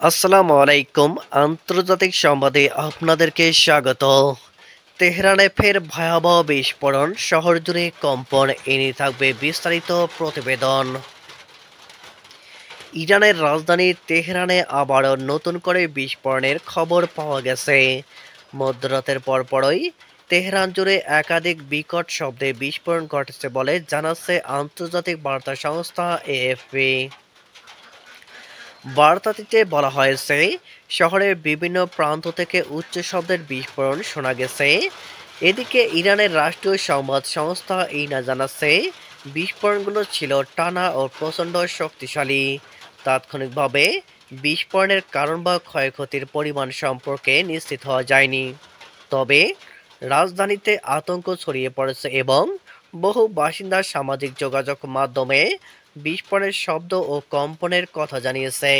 আসসালামু আলাইকুম। আন্তর্জাতিক সংবাদে আপনাদেরকে স্বাগত। তেহরানে ফের ভয়াবহ বিস্ফোরণ, শহর জুড়ে কম্পন, এনে থাকবে বিস্তারিত প্রতিবেদন। ইরানের রাজধানী তেহরানে আবারও নতুন করে বিস্ফোরণের খবর পাওয়া গেছে। মধ্যরাতের পরপরই তেহরান জুড়ে একাধিক বিকট শব্দে বিস্ফোরণ ঘটেছে বলে জানাচ্ছে আন্তর্জাতিক বার্তা সংস্থা এএফপি। বার্তাটিতে বলা হয়েছে, শহরের বিভিন্ন প্রান্ত থেকে উচ্চ শব্দের বিস্ফোরণ শোনা গেছে। এদিকে ইরানের রাষ্ট্রীয় সংবাদ সংস্থা ইনা জানাচ্ছে, বিস্ফোরণগুলো ছিল টানা ও প্রচণ্ড শক্তিশালী। তাৎক্ষণিকভাবে বিস্ফোরণের কারণ বা ক্ষয়ক্ষতির পরিমাণ সম্পর্কে নিশ্চিত হওয়া যায়নি। তবে রাজধানীতে আতঙ্ক ছড়িয়ে পড়েছে এবং বহু বাসিন্দা সামাজিক যোগাযোগ মাধ্যমে বিস্ফোরণের শব্দ ও কম্পনের কথা জানিয়েছে।